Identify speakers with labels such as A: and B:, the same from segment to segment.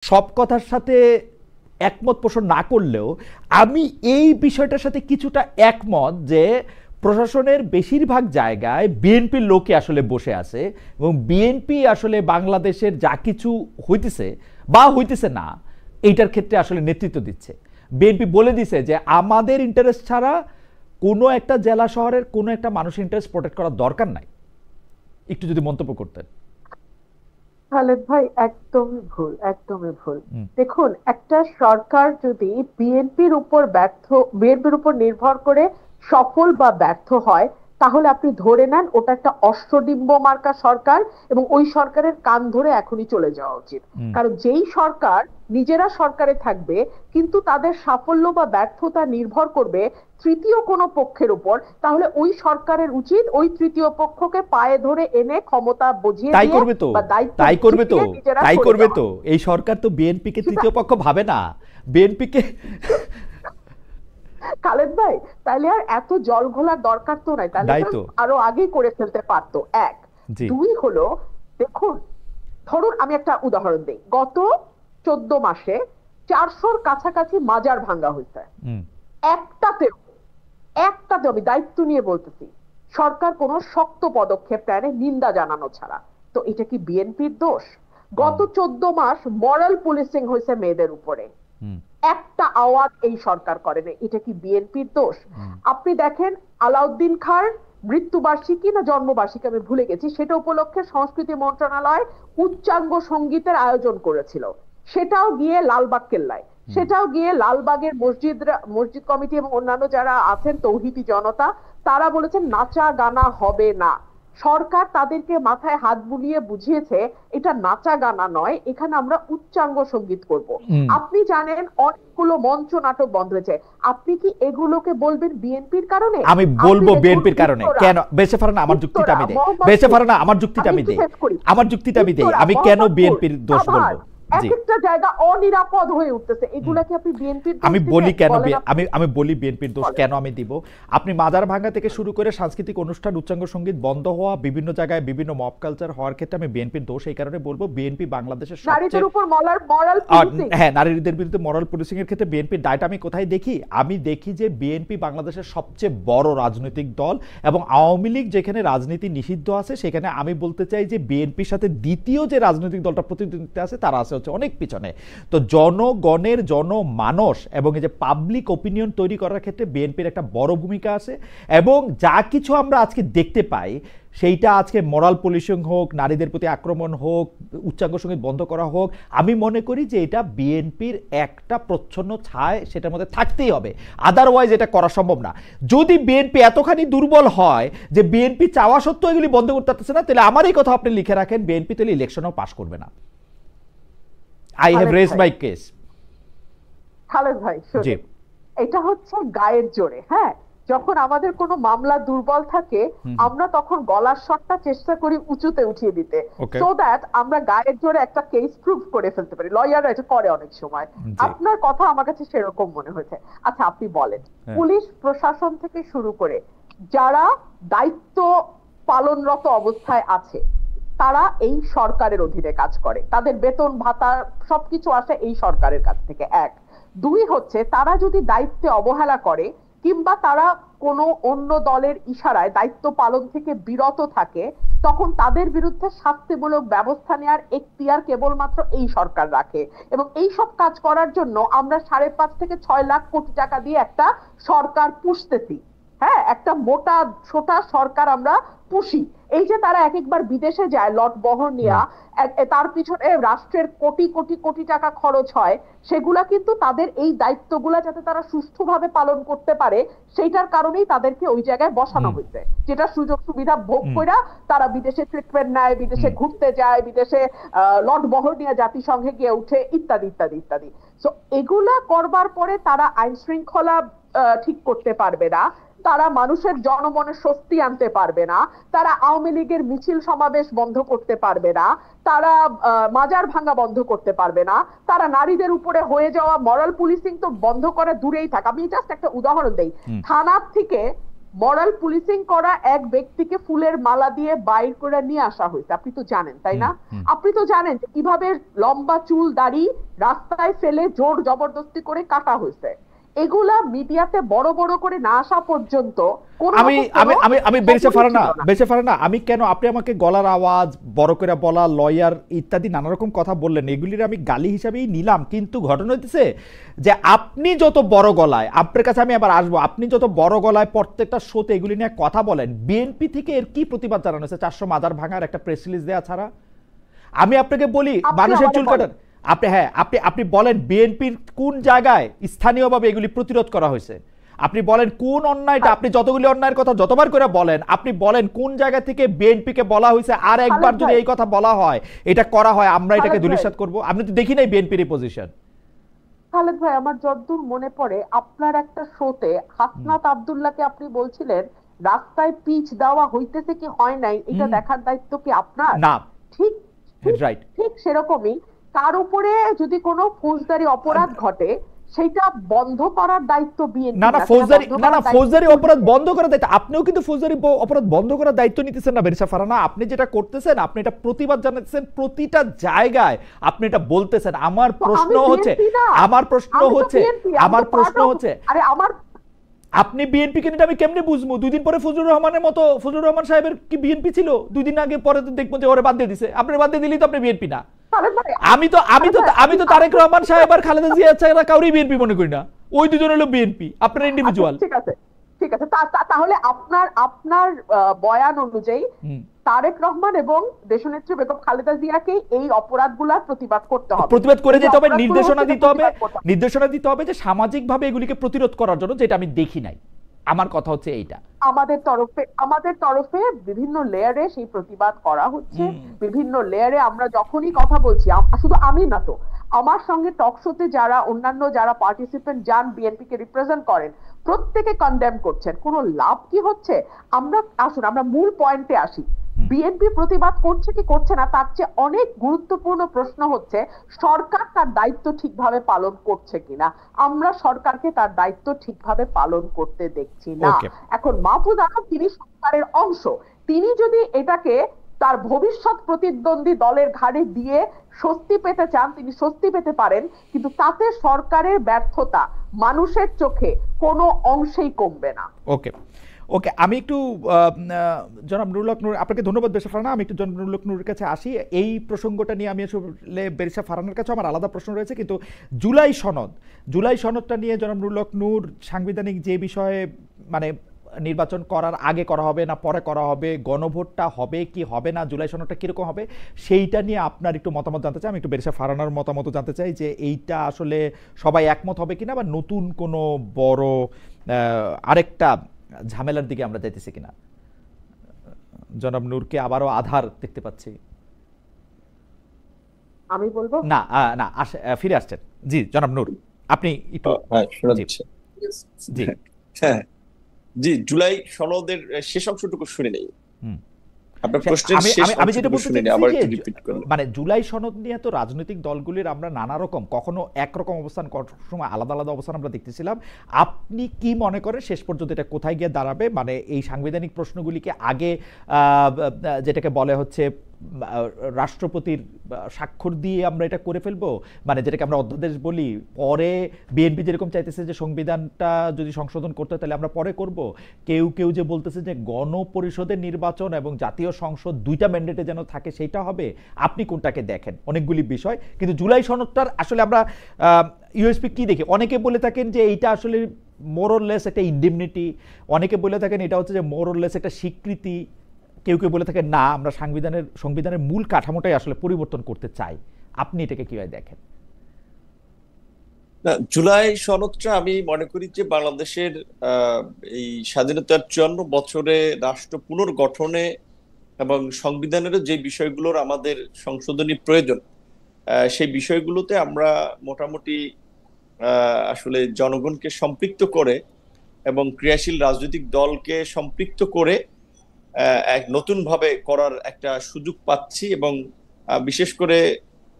A: সব কথার সাথে একমত পোষণ না করলেও আমি এই বিষয়টার সাথে কিছুটা একমত যে প্রশাসনের বেশিরভাগ জায়গায় বিএনপির লোকে আসলে বসে আছে এবং বিএনপি আসলে বাংলাদেশের যা কিছু হইতেছে বা হইতেছে না এইটার ক্ষেত্রে আসলে নেতৃত্ব দিচ্ছে। বিএনপি বলে দিছে যে আমাদের ইন্টারেস্ট ছাড়া কোনো একটা জেলা শহরের কোনো একটা মানুষের ইন্টারেস্ট প্রোটেক্ট করার দরকার নাই। একটু যদি মন্তব্য করতেন।
B: খালেদ ভাই, একদমই ভুল, একদমই ভুল। দেখুন, একটা সরকার যদি বিএনপির উপর নির্ভর করে সফল বা ব্যর্থ হয়, তাহলে আপনি ধরে নেন ওটা একটা অশ্বডিম্ব মার্কা সরকার, এবং ওই সরকারের কান ধরে এখনই চলে যাওয়া উচিত। কারণ যেই সরকার নিজেরা সরকারে থাকবে কিন্তু তাদের সাফল্য বা ব্যর্থতা নির্ভর করবে তৃতীয় কোনো পক্ষের উপর, তাহলে ওই সরকারের উচিত ওই তৃতীয় পক্ষকে পায়ে ধরে এনে ক্ষমতা বুঝিয়ে
A: তাই
B: দিয়ে
A: করবে তো,
B: বা দায়িত্ব
A: তাই করবে তো,
B: নিজেরা
A: তাই
B: সরে
A: করবে
B: যাওয়া।
A: তো। এই সরকার তো বিএনপি কে তৃতীয় পক্ষ ভাবে না, বিএনপি কে।
B: খালেদ ভাই, তাহলে আর এত জল ঘোলার দরকার তো নাই, তাহলে
A: তাই
B: তো
A: তো।
B: আরো আগেই করে ফেলতে পারতো। এক।
A: জি।
B: দুই হলো, দেখুন, ধরুন আমি একটা উদাহরণ দিই। গত 14 মাসে 400-র কাছাকাছি মাজার ভাঙ্গা হয়েছে। একটাতেও একটাতেও আমি দায়িত্ব নিয়ে বলতেছি, সরকার কোনো শক্ত পদক্ষেপ নেয় না, নিন্দা জানানো ছাড়া। তো এটা কি বিএনপির দোষ? গত 14 মাস মরাল পুলিশিং হয়েছে মেয়েদের উপরে, একটা আওয়াজ এই সরকার করেনি, এটা কি বিএনপির দোষ? আপনি দেখেন, আলাউদ্দিন খাঁর মৃত্যুবার্ষিকী না জন্মবার্ষিকী আমি ভুলে গেছি, সেটা উপলক্ষে সংস্কৃতি মন্ত্রণালয় উচ্চাঙ্গ সঙ্গীতের আয়োজন করেছিল। সেটাও গিয়ে লালবাগ কেল্লায়, সেটাও গিয়ে লালবাগের মসজিদ কমিটি এবং অন্যান্য যারা আছেন তৌহিদি জনতা, তারা বলেছেন নাচা গানা হবে না। সরকার তাদেরকে মাথায় হাত বুলিয়ে বুঝিয়েছে এটা নাচা গানা নয়, এখানে আমরা উচ্চাঙ্গ সঙ্গীত করব। আপনি জানেন অনেকগুলো মঞ্চ নাটক বন্ধ হয়েছে। আপনি কি এগুলোকে বলবেন বিএনপির কারণে?
A: আমি বলবো বিএনপির কারণে কেন? বেঁচে পারে না, আমার যুক্তিটা আমি দেই। বেঁচে পারে না, আমার যুক্তিটা আমি দেই। আমার যুক্তিটা আমি দেই, আমি কেন বিএনপির দোষ বলবো।
B: এক একটা জায়গা অনিরাপদ হয়ে উঠতেছে, এগুলা কি আপনি বিএনপির দোষ?
A: আমি বলি কেন, আমি বলি বিএনপির দোষ কেন আমি দিব। আপনি মাজার ভাঙ্গা থেকে শুরু করে সাংস্কৃতিক অনুষ্ঠান, উচ্চাঙ্গ সঙ্গীত বন্ধ হওয়া, বিভিন্ন জায়গায় বিভিন্ন মব কালচার হওয়ার ক্ষেত্রে আমি বিএনপির দোষ এই কারণে বলবো, বিএনপি বাংলাদেশের
B: নারীদের উপর মরাল পুলিশিং,
A: হ্যাঁ, নারীদের বিরুদ্ধে মরাল পুলিশিং এর ক্ষেত্রে বিএনপির দায়টা আমি কোথায় দেখি? আমি দেখি যে বিএনপি বাংলাদেশের সবচেয়ে বড় রাজনৈতিক দল, এবং আওয়ামী লীগ যেখানে রাজনীতি নিষিদ্ধ আছে সেখানে আমি বলতে চাই যে বিএনপির সাথে দ্বিতীয় যে রাজনৈতিক দলটা প্রতিদ্বন্দ্বিতা আছে তারা আছে হচ্ছে অনেক পিছনে। তো জনগণের জনমানস এবং এই যে পাবলিক ওপিনিয়ন তৈরি করার ক্ষেত্রে বিএনপির একটা বড় ভূমিকা আছে, এবং যা কিছু আমরা আজকে দেখতে পাই সেইটা আজকে মোরাল পুলিশিং হোক, নারীদের প্রতি আক্রমণ হোক, উচ্চাঙ্গ সঙ্গীত বন্ধ করা হোক, আমি মনে করি যে এটা বিএনপির একটা প্রচ্ছন্ন ছায় সেটার মধ্যে থাকতেই হবে, আদারওয়াইজ এটা করা সম্ভব না। যদি বিএনপি এতখানি দুর্বল হয় যে বিএনপি চাওয়া সত্ত্বেও এগুলি বন্ধ করতে পারতেছে না, তাহলে আমার এই কথা আপনি লিখে রাখেন, বিএনপি তাহলে ইলেকশনও পাস করবে না। I have raised my case.
B: Khaled ভাই, এটা হচ্ছে গায়ের জোরে। হ্যাঁ, যখন আমাদের কোনো মামলা দুর্বল থাকে আমরা তখন গলার স্বরটা চেষ্টা করি উঁচুতে উঠিয়ে দিতে, সো দ্যাট আমরা গায়ের জোরে একটা কেস প্রুভ করে ফেলতে পারি। লয়াররা এটা করে অনেক সময়। আপনার কথা আমার কাছে সেরকম মনে হয়েছে। আচ্ছা, আপনি বলেন, পুলিশ প্রশাসন থেকে শুরু করে যারা দায়িত্ব পালনরত অবস্থায় আছে তারা এই সরকারের অধীনে কাজ করে, তাদের বেতন ভাতা সবকিছু আসে এই সরকারের কাছ থেকে। এক। দুই হচ্ছে, তারা যদি দায়িত্বে অবহেলা করে কিংবা তারা কোনো অন্য দলের ইশারায় দায়িত্ব পালন থেকে বিরত থাকে, তখন তাদের বিরুদ্ধে শাস্তিমূলক ব্যবস্থা নেওয়ার এখতিয়ার কেবলমাত্র এই সরকার রাখে। এবং এই সব কাজ করার জন্য আমরা 5.5 থেকে 6 লাখ কোটি টাকা দিয়ে একটা সরকার পুষতেছি। হ্যাঁ, একটা মোটা ছোটা সরকার আমরা পুষি। এই যে তারা এক একবার বিদেশে যায় লট বহর নিয়ে, তার পিছনে রাষ্ট্রের কোটি কোটি কোটি টাকা খরচ হয়, সেগুলা কিন্তু তাদের এই দায়িত্বগুলা যাতে তারা সুষ্ঠুভাবে পালন করতে পারে সেইটার কারণেই তাদেরকে ওই জায়গায় বসানো হয়েছে, যেটা সুযোগ সুবিধা ভোগ করে তারা বিদেশে ট্রিটমেন্ট নেয়, বিদেশে ঘুরতে যায়, বিদেশে লট বহর নিয়ে জাতিসংঘে গিয়ে উঠে, ইত্যাদি ইত্যাদি ইত্যাদি। তো এগুলা করবার পরে তারা আইন শৃঙ্খলা ঠিক করতে পারবে না, তারা মানুষের জনমনে স্বস্তি আনতে পারবে না, তারা আওয়ামী লীগের মিছিল সমাবেশ বন্ধ করতে পারবে না, তারা মাজার ভাঙ্গা বন্ধ করতে পারবে না, তারা নারীদের উপরে হয়ে যাওয়া মরাল পুলিশিং তো বন্ধ করে দূরেই থাক। আমি জাস্ট একটা উদাহরণ দেই। থানা থেকে মরাল পুলিশিং করা এক ব্যক্তিকে ফুলের মালা দিয়ে বাইর করে নিয়ে আসা হয়েছে, আপনি তো জানেন তাই না? আপনি তো জানেন যে কিভাবে লম্বা চুল দাড়ি রাস্তায় ফেলে জোর জবরদস্তি করে কাটা হয়েছে। এগুলা মিডিয়াতে বড় বড় করে না আসা পর্যন্ত
A: আমি আমি আমি আমি বেঁচে ফারানা আমি কেন, আপনি আমাকে গলার আওয়াজ বড় করে বলা, লয়ার ইত্যাদি নানা রকম কথা বললেন, এগুলির আমি গালি হিসাবেই নিলাম। কিন্তু ঘটনা হচ্ছে যে আপনি যত বড় গলায়, আপনার কাছে আমি আবার আসবো, আপনি যত বড় গলায় প্রত্যেকটা শোতে এগুলি নিয়ে কথা বলেন, বিএনপি থেকে এর কি প্রতিবাদ জানানো হয়েছে 400 মাজার ভাঙার একটা প্রেস রিলিজ দেওয়া ছাড়া? আমি আপনাকে বলি মানুষের চুল কাটার, আপনি হ্যাঁ আপনি আপনি বলেন বিএনপির কোন জায়গায় স্থানীয়ভাবে এগুলি প্রতিরোধ করা হয়েছে? আপনি বলেন কোন অন্যায়টা, আপনি যতগুলি অন্যায়ের কথা যতবার করে বলেন, আপনি বলেন কোন জায়গা থেকে বিএনপি কে বলা হয়েছে আর একবার যদি এই কথা বলা হয়, এটা করা হয়, আমরা এটাকে ধূলিসাৎ করব? আপনি তো দেখি নাই বিএনপির এই পজিশন।
B: খালেদ ভাই, আমার যতদূর মনে পড়ে আপনার একটা শোতে হাসনাত আব্দুল্লাহকে আপনি বলছিলেন রাস্তায় পিচ দেওয়া হইতেছে কি হয় নাই এটা দেখার দায়িত্ব কি আপনার?
A: না,
B: ঠিক
A: রাইট,
B: ঠিক সেরকমই তার উপরে যদি কোনো ফৌজদারি অপরাধ ঘটে সেটা বন্ধ করার দায়িত্ব বিএনপি।
A: ফৌজদারি অপরাধ বন্ধ করার দায়িত্ব আপনিও কিন্তু ফৌজদারি অপরাধ বন্ধ করার দায়িত্ব নিতেছেন না বেরিসা ফারানা। আপনি যেটা করতেছেন, আপনি এটা প্রতিবাদ জানাচ্ছেন প্রতিটা জায়গায়, আপনি এটা বলতেছেন। আমার প্রশ্ন হচ্ছে
B: আরে আমার
A: আপনি বিএনপি কেন আমি কেমনে বুঝবো? 2 দিন পরে ফজলুর রহমানের মতো, ফজলুর রহমান সাহেবের কি বিএনপি ছিল? 2 দিন আগে পরে তো দেখবো যে ওরে বাদ দিয়ে দিছে। আপনি বাদ দিয়ে দিলেই তো আপনি বিএনপি না। আমি তো তারেক রহমান সাহেব আর খালেদা জিয়া ছাড়া কাউরি বিএনপি মনে করি না। ওই দুজন হলো বিএনপি, আপনার ইন্ডিভিজুয়াল।
B: ঠিক আছে তাহলে আপনার বয়ান অনুযায়ী তারেক রহমান এবং দেশনেত্রী বেগম খালেদা জিয়াকে এই অপরাধগুলোর প্রতিবাদ করতে হবে,
A: প্রতিবাদ করে যেতে হবে, নির্দেশনা দিতে হবে যে সামাজিকভাবে এগুলিকে প্রতিরোধ করার জন্য, যেটা আমি দেখি নাই। আমার কথা হচ্ছে এইটা,
B: আমাদের তরফে বিভিন্ন লেয়ারে সেই প্রতিবাদ করা হচ্ছে। বিভিন্ন লেয়ারে আমরা যখনই কথা বলছি, শুধু আমি না তো, আমার সঙ্গে টকশোতে যারা অন্যান্য যারা পার্টিসিপেন্ট যান বিএনপি কে রিপ্রেজেন্ট করেন, প্রত্যেকে কনডেম করছেন। কোনো লাভ কি হচ্ছে? আমরা মূল পয়েন্টে আসি। বিএনপি প্রতিবাদ করছে কি করছে না তার চেয়ে অনেক গুরুত্বপূর্ণ প্রশ্ন হচ্ছে সরকার তার দায়িত্ব ঠিকভাবে পালন করছে কিনা। আমরা সরকারকে তার দায়িত্ব ঠিকভাবে পালন করতে দেখছি না। এখন মাহফুজ আলম তিনি সরকারের অংশ, তিনি যদি এটাকে তার ভবিষ্যৎ প্রতিদ্বন্দ্বী দলের ঘাড়ে দিয়ে স্বস্তি পেতে চান, তিনি স্বস্তি পেতে পারেন, কিন্তু তাতে সরকারের ব্যর্থতা মানুষের চোখে কোনো অংশেই কমবে না।
A: ওকে আমি একটু জনাব নুরুল হক নূর, আপনাকে ধন্যবাদ বেরিসা ফারানা। আমি একটু জনাব নুরুল হক নূরের কাছে আসি। এই প্রসঙ্গটা নিয়ে আমি আসলে বেরিসা ফারানার কাছে আমার আলাদা প্রশ্ন রয়েছে, কিন্তু জুলাই সনদটা নিয়ে জনাব নুরুল হক নূর, সাংবিধানিক যে বিষয়ে মানে নির্বাচন করার আগে করা হবে না পরে করা হবে, গণভোটটা হবে কি হবে না, জুলাই সনদটা কিরকম হবে, সেইটা নিয়ে আপনার একটু মতামত জানতে চাই। আমি একটু বেরিসা ফারানার মতামত জানতে চাই যে এইটা আসলে সবাই একমত হবে কিনা, বা নতুন কোনো বড় আরেকটা ঝামেলার দিকে আমরা যাইতেছি কিনা। জনাব নূরকে আবারও আধার দেখতে পাচ্ছি।
B: আমি বলবো
A: না না ফিরে আসছেন। জি জনাব নূর, আপনি একটু।
C: জি জুলাই সনদের শেষ অংশটুকু শুনে নেই।
A: আমি যেটা বলতে চাই, মানে জুলাই সনদ নিয়ে তো রাজনৈতিক দলগুলির আমরা নানা রকম, কখনো একরকম অবস্থান, কখনো সময় আলাদা আলাদা অবস্থান আমরা দেখতেছিলাম। আপনি কি মনে করেন শেষ পর্যন্ত এটা কোথায় গিয়ে দাঁড়াবে? মানে এই সাংবিধানিক প্রশ্নগুলিকে আগে যেটাকে বলে হচ্ছে রাষ্ট্রপতির স্বাক্ষর দিয়ে আমরা এটা করে ফেলবো, মানে যেটাকে আমরা অধ্যাদেশ বলি, পরে বিএনপি যেরকম চাইতেছে যে সংবিধানটা যদি সংশোধন করতে হয় তাহলে আমরা পরে করব, কেউ যে বলতেছে যে গণপরিষদের নির্বাচন এবং জাতীয় সংসদ 2টা ম্যান্ডেটে যেন থাকে সেইটা হবে। আপনি কোনটাকে দেখেন? অনেকগুলি বিষয়, কিন্তু জুলাই সনদটার আসলে আমরা ইউএসপি কি দেখি? অনেকে বলে থাকেন যে এইটা আসলে মোরলেস একটা ইন্ডেমনিটি, অনেকে বলে থাকেন এটা হচ্ছে যে মোরলেস একটা স্বীকৃতি, কেউ বলে থাকেন না আমরা সংবিধানের মূল কাঠামোটাই আসলে পরিবর্তন করতে চাই। আপনি এটাকে কিভাবে দেখেন?
C: জুলাই সনদটা আমি মনে করি যে বাংলাদেশের এই স্বাধীনতার 54 বছরে রাষ্ট্র পুনর্গঠনে এবং সংবিধানেরও যে বিষয়গুলোর আমাদের সংশোধনী প্রয়োজন, সেই বিষয়গুলোতে আমরা মোটামুটি আসলে জনগণকে সম্পৃক্ত করে এবং ক্রিয়াশীল রাজনৈতিক দলকে সম্পৃক্ত করে এক নতুন ভাবে করার একটা সুযোগ পাচ্ছি। এবং বিশেষ করে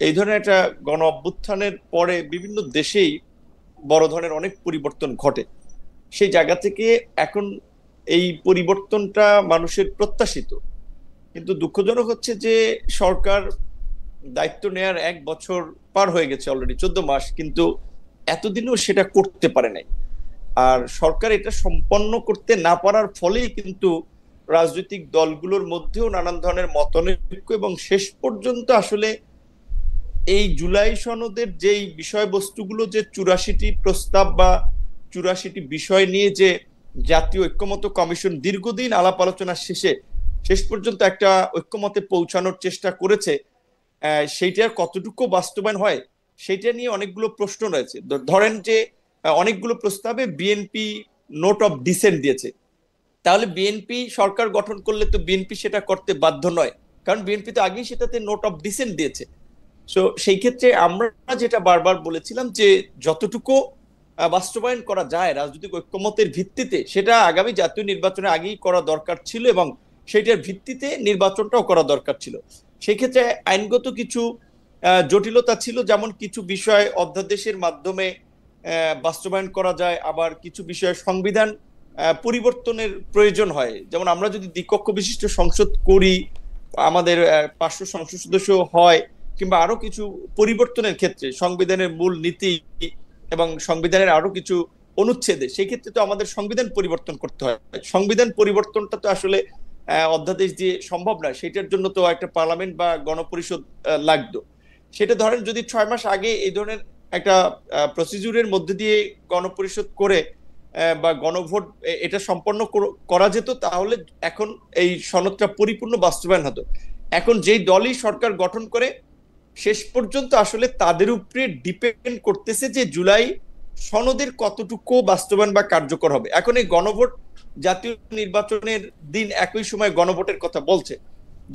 C: এই ধরনের একটা গণ অভ্যুত্থানের পরে বিভিন্ন দেশেই বড় ধরনের অনেক পরিবর্তন ঘটে। সেই জায়গা থেকে এখন এই পরিবর্তনটা মানুষের প্রত্যাশিত, কিন্তু দুঃখজনক হচ্ছে যে সরকার দায়িত্ব নেয়ার 1 বছর পার হয়ে গেছে, অলরেডি 14 মাস, কিন্তু এতদিনও সেটা করতে পারে নাই। আর সরকার এটা সম্পন্ন করতে না পারার ফলেই কিন্তু রাজনৈতিক দলগুলোর মধ্যেও নানান ধরনের মতানৈক্য, এবং শেষ পর্যন্ত আসলে এই জুলাই সনদের যেই বিষয়বস্তুগুলো, যে 84টি প্রস্তাব বা 84টি বিষয় নিয়ে যে জাতীয় ঐক্যমত্য কমিশন দীর্ঘদিন আলাপ আলোচনা শেষে শেষ পর্যন্ত একটা ঐক্যমতে পৌঁছানোর চেষ্টা করেছে, সেইটার কতটুকু বাস্তবায়ন হয় সেটা নিয়ে অনেকগুলো প্রশ্ন রয়েছে। ধরেন যে অনেকগুলো প্রস্তাবে বিএনপি নোট অফ ডিসেন্ট দিয়েছে, তাহলে বিএনপি সরকার গঠন করলে তো বিএনপি সেটা করতে বাধ্য নয়, কারণ বিএনপি তো আগেই সেটাতে নোট অফ ডিসেন্ট দিয়েছে। সো সেই ক্ষেত্রে আমরা যেটা বারবার বলেছিলাম যে যতটুকু বাস্তবায়ন করা যায় রাজনৈতিক ঐক্যমতের ভিত্তিতে, সেটা আগামী জাতীয় নির্বাচনে আগেই করা দরকার ছিল, এবং সেটার ভিত্তিতে নির্বাচনটাও করা দরকার ছিল। সেই ক্ষেত্রে আইনগত কিছু জটিলতা ছিল, যেমন কিছু বিষয় অধ্যাদেশের মাধ্যমে বাস্তবায়ন করা যায়, আবার কিছু বিষয়ে সংবিধান পরিবর্তনের প্রয়োজন হয়। যেমন আমরা যদি দ্বিকক্ষ বিশিষ্ট সংসদ করি, আমাদের 500 সংসদ সদস্য হয়, কিংবা আরো কিছু পরিবর্তনের ক্ষেত্রে সংবিধানের মূল নীতি এবং সংবিধানের আরো কিছু অনুচ্ছেদে, সেই ক্ষেত্রে তো আমাদের সংবিধান পরিবর্তন করতে হয়। সংবিধান পরিবর্তনটা তো আসলে অধ্যাদেশ দিয়ে সম্ভব না, সেটার জন্য তো একটা পার্লামেন্ট বা গণপরিষদ লাগতো। সেটা ধরেন যদি 6 মাস আগে এই ধরনের একটা প্রসিডিউরের মধ্যে দিয়ে গণপরিষদ করে বা গণভোট এটা সম্পন্ন করা যেত, তাহলে এখন এই সনদটা পরিপূর্ণ বাস্তবায়ন হতো। এখন যেই দলই সরকার গঠন করে শেষ পর্যন্ত আসলে তাদের উপরে ডিপেন্ড করতেছে যে জুলাই সনদের কতটুকু বাস্তবায়ন বা কার্যকর হবে। এখন এই গণভোট, জাতীয় নির্বাচনের দিন একই সময় গণভোটের কথা বলছে।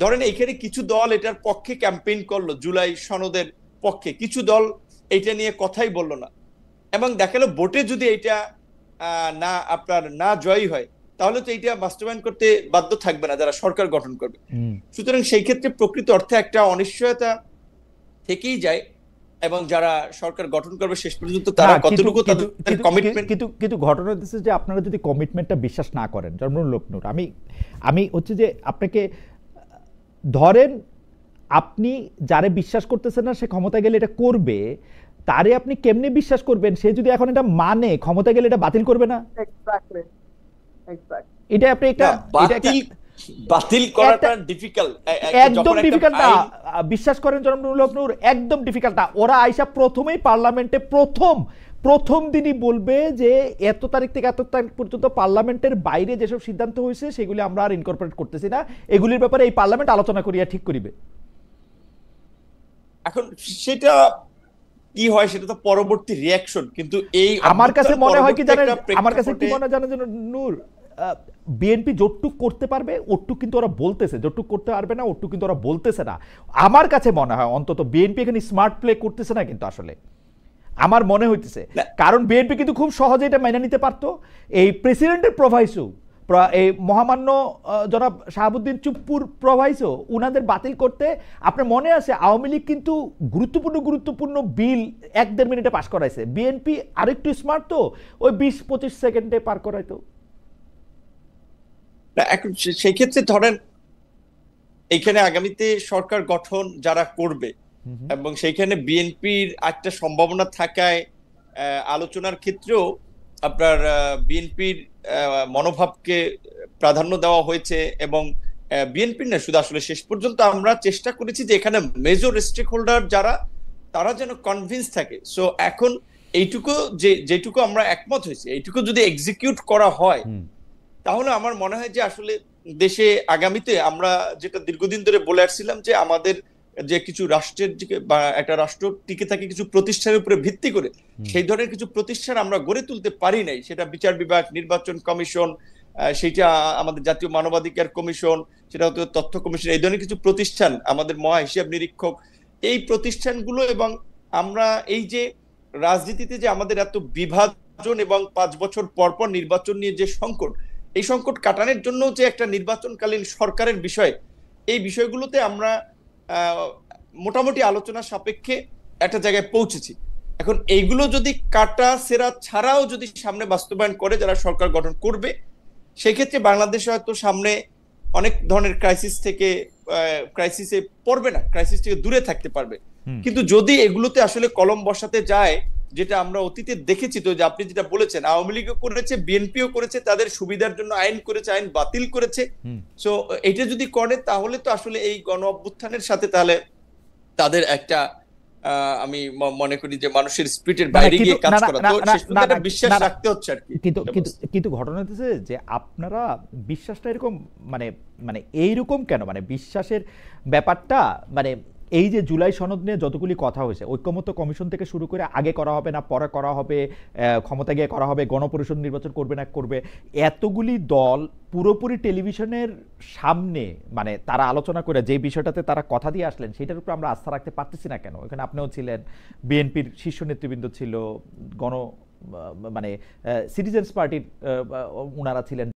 C: ধরেন এইখানে কিছু দল এটার পক্ষে ক্যাম্পেইন করলো, জুলাই সনদের পক্ষে, কিছু দল এটা নিয়ে কথাই বললো না, এবং দেখালো ভোটে যদি এটা না জয়ী হয়, তাহলে তো এইটা বাস্তবায়ন করতে বাধ্য থাকবে না যারা সরকার গঠন করবে। সুতরাং সেই ক্ষেত্রে প্রকৃত অর্থে একটা অনিশ্চয়তা থেকেই যায়, এবং যারা সরকার গঠন করবে শেষ পর্যন্ত তারা কতটুকু তাদের কমিটমেন্ট।
A: কিন্তু ঘটনা হচ্ছে যে আপনারা যদি কমিটমেন্টটা বিশ্বাস না করেন, যেমন লোকনুর, আমি হচ্ছে যে আপনাকে ধরেন, আপনি যারে বিশ্বাস করতেছেন না সে ক্ষমতা গেলে এটা করবে, তারে আপনি কেমনে বিশ্বাস করবেন? সে যদি এখন এটা মানে ক্ষমতা গেলে এটা বাতিল করবে না? এটা আপনি একটা
C: বাতিল করাটা ডিফিকাল্ট,
A: একদম ডিফিকাল্ট না, বিশ্বাস করেন জনাব, একদম ডিফিকাল্ট না। ওরা আইসা প্রথমেই পার্লামেন্টে প্রথম দিনই বলবে যে এত তারিখ থেকে এত তারিখ পর্যন্ত পার্লামেন্টের বাইরে যেসব সিদ্ধান্ত হয়েছে সেগুলি আমরা আর ইনকর্পোরেট করতেছি না, এগুলির ব্যাপারে এই পার্লামেন্ট আলোচনা করিয়া ঠিক করিবে।
C: এখন সেটা কি হয় সেটা তো পরবর্তী রিঅ্যাকশন, কিন্তু এই
A: আমার কাছে মনে হয় কি জানেন, আমার কাছে কি মনে জানেন নূর, বিএনপি যতটুক করতে পারবে ওটুক কিন্তু ওরা বলতেছে, যতটুক করতে পারবে না ওটুক কিন্তু ওরা বলতেছে না। আমার কাছে মনে হয় অন্তত বিএনপি এখানে স্মার্ট প্লে করতেছে না, কিন্তু আসলে আমার মনে হইতেছে, কারণ বিএনপি কিন্তু খুব সহজে এটা মেনে নিতে পারতো। এই প্রেসিডেন্টের প্রভাইসো, এই মহামান্য জনাব শাহাবুদ্দিন চুপ্পুর প্রভাইসো, উনাদের বাতিল করতে আপনার মনে আছে আওয়ামী লীগ কিন্তু গুরুত্বপূর্ণ বিল 1-1.5 মিনিটে পাস করাইছে, বিএনপি আরেকটু স্মার্ট তো ওই 20-25 সেকেন্ডে পার করাইতো।
C: এখন সেই ক্ষেত্রে ধরেন এইখানে আগামীতে সরকার গঠন যারা করবে, এবং সেইখানে বিএনপির একটা সম্ভাবনা থাকায় আলোচনার ক্ষেত্রেও আপনার বিএনপির মনোভাবকে প্রাধান্য দেওয়া হয়েছে, এবং বিএনপির না শুধু, আসলে শেষ পর্যন্ত আমরা চেষ্টা করেছি যে এখানে মেজর স্টেক হোল্ডার যারা, তারা যেন কনভিন্স থাকে। সো এখন এইটুকু যেটুকু আমরা একমত হয়েছি, এইটুকু যদি এক্সিকিউট করা হয়, তাহলে আমার মনে হয় যে আসলে দেশে আগামীতে আমরা যেটা দীর্ঘদিন ধরে বলে আসছিলাম যে আমাদের যে কিছু রাষ্ট্রের বা একটা রাষ্ট্র টিকে থাকে কিছু প্রতিষ্ঠানের উপরে ভিত্তি করে, সেই ধরনের কিছু প্রতিষ্ঠান আমরা গড়ে তুলতে পারি নাই। সেটা বিচার বিভাগ, নির্বাচন কমিশন, সেটা আমাদের জাতীয় মানবাধিকার কমিশন, সেটা হয়তো তথ্য কমিশন, এই ধরনের কিছু প্রতিষ্ঠান, আমাদের মহা হিসাব নিরীক্ষক, এই প্রতিষ্ঠানগুলো, এবং আমরা এই যে রাজনীতিতে যে আমাদের এত বিভাজন এবং 5 বছর পর পর নির্বাচন নিয়ে যে সংকট, এই সংকট কাটানোর জন্য যে একটা নির্বাচনকালীন সরকারের বিষয়, এই বিষয়গুলোতে আমরা মোটামুটি আলোচনা সাপেক্ষে একটা জায়গায় পৌঁছেছি। এখন এইগুলো যদি কাটা সেরা ছাড়াও যদি সামনে বাস্তবায়ন করে যারা সরকার গঠন করবে, সেক্ষেত্রে বাংলাদেশ হয়তো সামনে অনেক ধরনের ক্রাইসিসে পড়বে না, ক্রাইসিস থেকে দূরে থাকতে পারবে। কিন্তু যদি এগুলোতে আসলে কলম বসাতে যায়, যেটা আমরা অতীতে দেখেছি, তো যে আপনি যেটা বলেছেন, আওয়ামী লীগও করেছে, বিএনপিও করেছে, তাদের সুবিধার জন্য আইন করেছে, আইন বাতিল করেছে। সো এটা যদি করে তাহলে তো আসলে এই গণ অভ্যুত্থানের সাথে তাহলে তাদের একটা আমি মনে করি যে মানুষের স্পিরিটের বাইরে গিয়ে কাজ করা, তো শেষ পর্যন্ত একটা বিশ্বাস রাখতে হচ্ছে আর কি।
A: কিন্তু ঘটনা হচ্ছে যে আপনারা বিশ্বাসটা এরকম মানে মানে এইরকম কেন, মানে বিশ্বাসের ব্যাপারটা মানে এই যে জুলাই সনদ নিয়ে যতগুলি কথা হয়েছে, ঐক্যমত্য কমিশন থেকে শুরু করে আগে করা হবে না পরে করা হবে, ক্ষমতা গিয়ে করা হবে, গণপরিষদ নির্বাচন করবে না করবে, এতগুলি দল পুরোপুরি টেলিভিশনের সামনে মানে তারা আলোচনা করে যে বিষয়টাতে তারা কথা দিয়ে আসলেন সেটার উপর আমরা আস্থা রাখতে পারতেছি না কেন? এখানে আপনিও ছিলেন, বিএনপির শীর্ষ নেতৃবৃন্দ ছিল, মানে সিটিজেন্স পার্টির ওনারা ছিলেন।